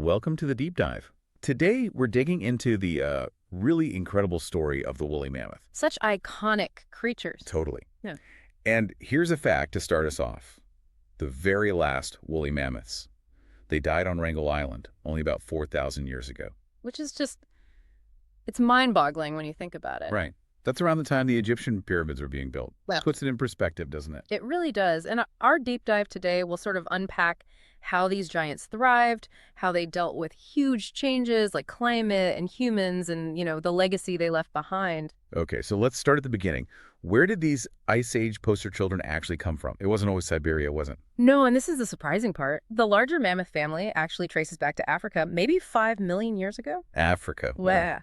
welcome to the deep dive. Today, we're digging into the really incredible story of the woolly mammoth. Such iconic creatures. Totally. Yeah. And here's a fact to start us off. The very last woolly mammoths. They died on Wrangel Island only about 4,000 years ago. Which is just, it's mind-boggling when you think about it. Right. That's around the time the Egyptian pyramids were being built. Well, Puts it in perspective, doesn't it? it really does. And our deep dive today will sort of unpack how these giants thrived, how they dealt with huge changes like climate and humans and, the legacy they left behind. Okay, so let's start at the beginning. Where did these Ice Age poster children actually come from? It wasn't always Siberia, was it? No, and this is the surprising part. The larger mammoth family actually traces back to Africa maybe 5 million years ago. Africa. Wow.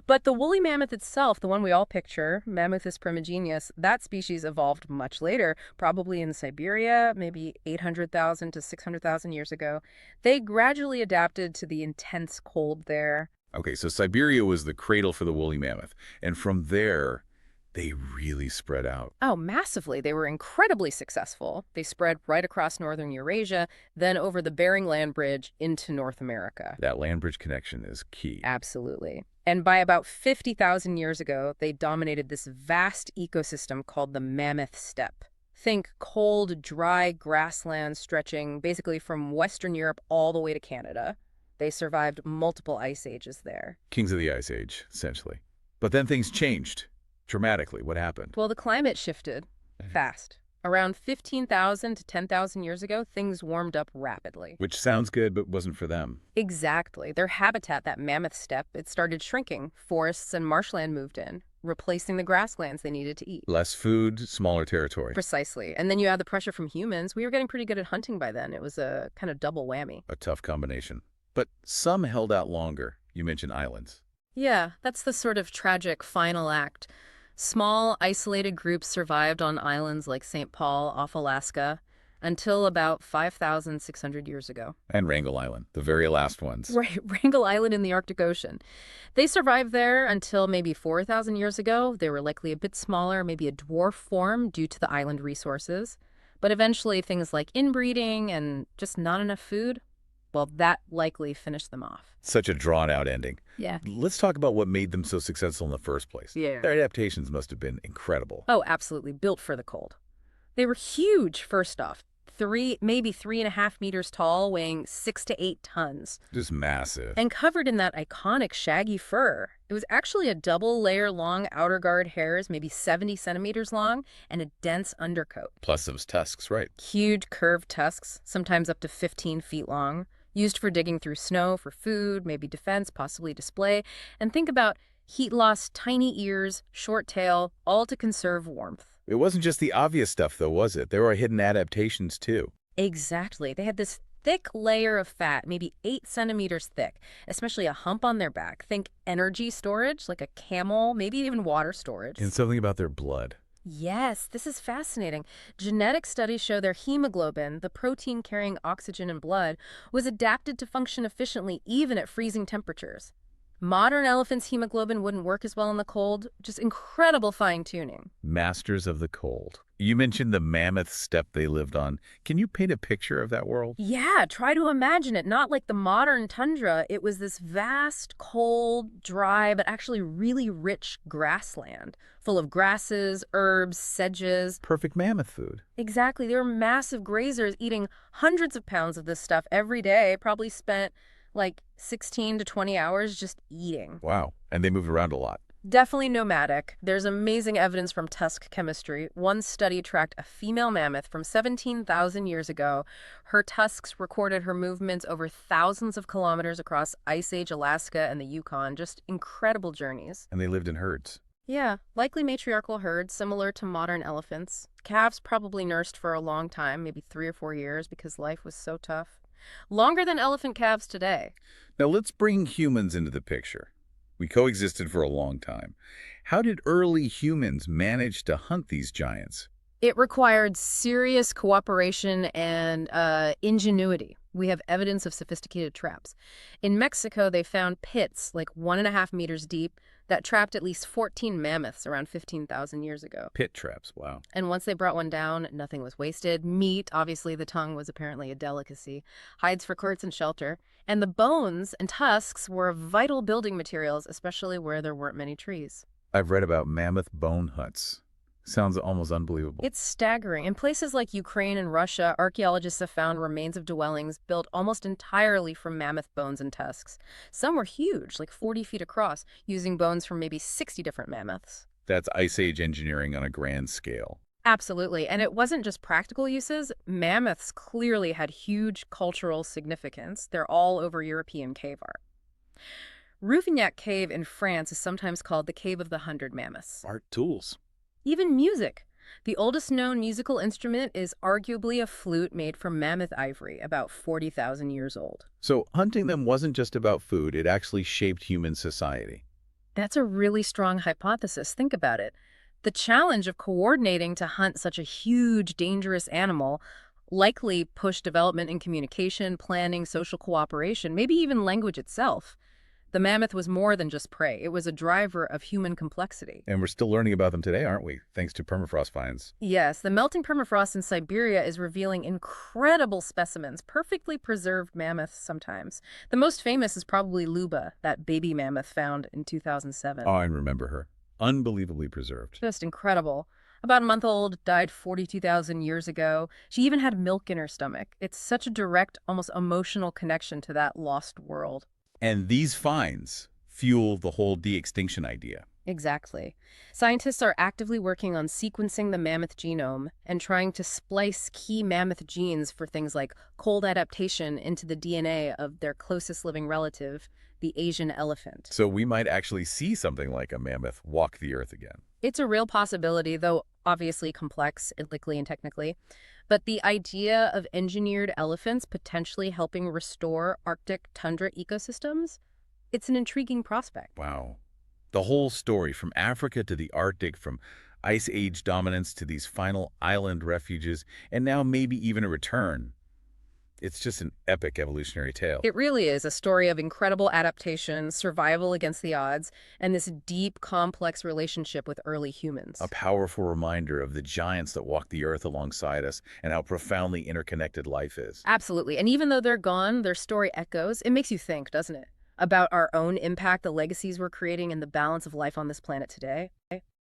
But the woolly mammoth itself, the one we all picture, Mammothus primigenius, that species evolved much later, probably in Siberia, maybe 800,000 to 600,000 years ago. They gradually adapted to the intense cold there. Okay, so Siberia was the cradle for the woolly mammoth. And from there, they really spread out. Oh, massively. They were incredibly successful. They spread right across northern Eurasia, then over the Bering Land Bridge into North America. That land bridge connection is key. Absolutely. And by about 50,000 years ago, they dominated this vast ecosystem called the Mammoth Steppe. Think cold, dry grasslands stretching basically from Western Europe all the way to Canada. They survived multiple ice ages there. Kings of the Ice Age, essentially. But then things changed dramatically. What happened? Well, the climate shifted fast. Around 15,000 to 10,000 years ago, things warmed up rapidly. Which sounds good, but wasn't for them. Exactly. Their habitat, that mammoth steppe, it started shrinking. Forests and marshland moved in, replacing the grasslands they needed to eat. Less food, smaller territory. Precisely. And then you add the pressure from humans. We were getting pretty good at hunting by then. It was a kind of double whammy. A tough combination. But some held out longer. You mentioned islands. Yeah, that's the sort of tragic final act. Small, isolated groups survived on islands like St. Paul off Alaska until about 5,600 years ago. And Wrangel Island, the very last ones. Right, Wrangel Island in the Arctic Ocean. They survived there until maybe 4,000 years ago. They were likely a bit smaller, maybe a dwarf form due to the island resources. But eventually things like inbreeding and just not enough food, well, that likely finished them off. Such a drawn-out ending. Yeah. Let's talk about what made them so successful in the first place. Yeah. Their adaptations must have been incredible. Oh, absolutely. Built for the cold. They were huge, first off. Maybe 3.5 meters tall, weighing 6 to 8 tons. Just massive. And covered in that iconic shaggy fur. It was actually a double-layer long outer guard hairs, maybe 70 centimeters long, and a dense undercoat. Plus those tusks, right. Huge curved tusks, sometimes up to 15 feet long. Used for digging through snow, for food, maybe defense, possibly display. And think about heat loss, tiny ears, short tail, all to conserve warmth. It wasn't just the obvious stuff, though, was it? There were hidden adaptations, too. Exactly. They had this thick layer of fat, maybe 8 centimeters thick, especially a hump on their back. Think energy storage, like a camel, maybe even water storage. And something about their blood. Yes, this is fascinating. Genetic studies show their hemoglobin, the protein carrying oxygen in blood, was adapted to function efficiently even at freezing temperatures. Modern elephants' hemoglobin wouldn't work as well in the cold. Just incredible fine-tuning. Masters of the cold. You mentioned the mammoth steppe they lived on. Can you paint a picture of that world? Yeah, try to imagine it. Not like the modern tundra. It was this vast, cold, dry, but actually really rich grassland, full of grasses, herbs, sedges. Perfect mammoth food. Exactly. They were massive grazers eating hundreds of pounds of this stuff every day, probably spent like 16 to 20 hours just eating. Wow. And they moved around a lot. Definitely nomadic. There's amazing evidence from tusk chemistry. One study tracked a female mammoth from 17,000 years ago. Her tusks recorded her movements over thousands of kilometers across Ice Age Alaska and the Yukon. Just incredible journeys. And they lived in herds. Yeah, likely matriarchal herds, similar to modern elephants. Calves probably nursed for a long time, maybe 3 or 4 years, because life was so tough. Longer than elephant calves today. Now let's bring humans into the picture. We coexisted for a long time. How did early humans manage to hunt these giants? It required serious cooperation and ingenuity. We have evidence of sophisticated traps. In Mexico, they found pits like 1.5 meters deep that trapped at least 14 mammoths around 15,000 years ago. Pit traps, wow. And once they brought one down, nothing was wasted. Meat, obviously the tongue was apparently a delicacy, hides for courts and shelter, and the bones and tusks were vital building materials, especially where there weren't many trees. I've read about mammoth-bone huts. Sounds almost unbelievable. It's staggering. In places like Ukraine and Russia, archaeologists have found remains of dwellings built almost entirely from mammoth bones and tusks. Some were huge, like 40 feet across, using bones from maybe 60 different mammoths. That's Ice Age engineering on a grand scale. Absolutely. And it wasn't just practical uses. Mammoths clearly had huge cultural significance. They're all over European cave art. Rouffignac Cave in France is sometimes called the Cave of the 100 Mammoths. Art tools. Even music. The oldest known musical instrument is arguably a flute made from mammoth ivory, about 40,000 years old. So hunting them wasn't just about food, it actually shaped human society. That's a really strong hypothesis. Think about it. The challenge of coordinating to hunt such a huge, dangerous animal likely pushed development in communication, planning, social cooperation, maybe even language itself. The mammoth was more than just prey. It was a driver of human complexity. And we're still learning about them today, aren't we? Thanks to permafrost finds. Yes, the melting permafrost in Siberia is revealing incredible specimens, perfectly preserved mammoths sometimes. The most famous is probably Luba, that baby mammoth found in 2007. Oh, I remember her. Unbelievably preserved. Just incredible. About a month old, died 42,000 years ago. She even had milk in her stomach. It's such a direct, almost emotional connection to that lost world. And these finds fuel the whole de-extinction idea. Exactly. Scientists are actively working on sequencing the mammoth genome and trying to splice key mammoth genes for things like cold adaptation into the DNA of their closest living relative, the Asian elephant. So we might actually see something like a mammoth walk the earth again. It's a real possibility, though obviously complex, ethically and technically. But the idea of engineered elephants potentially helping restore Arctic tundra ecosystems, it's an intriguing prospect. Wow. The whole story from Africa to the Arctic, from Ice Age dominance to these final island refuges, and now maybe even a return. It's just an epic evolutionary tale. It really is a story of incredible adaptation, survival against the odds, and this deep, complex relationship with early humans. A powerful reminder of the giants that walk the earth alongside us and how profoundly interconnected life is. Absolutely. And even though they're gone, their story echoes. It makes you think, doesn't it? About our own impact, the legacies we're creating, and the balance of life on this planet today.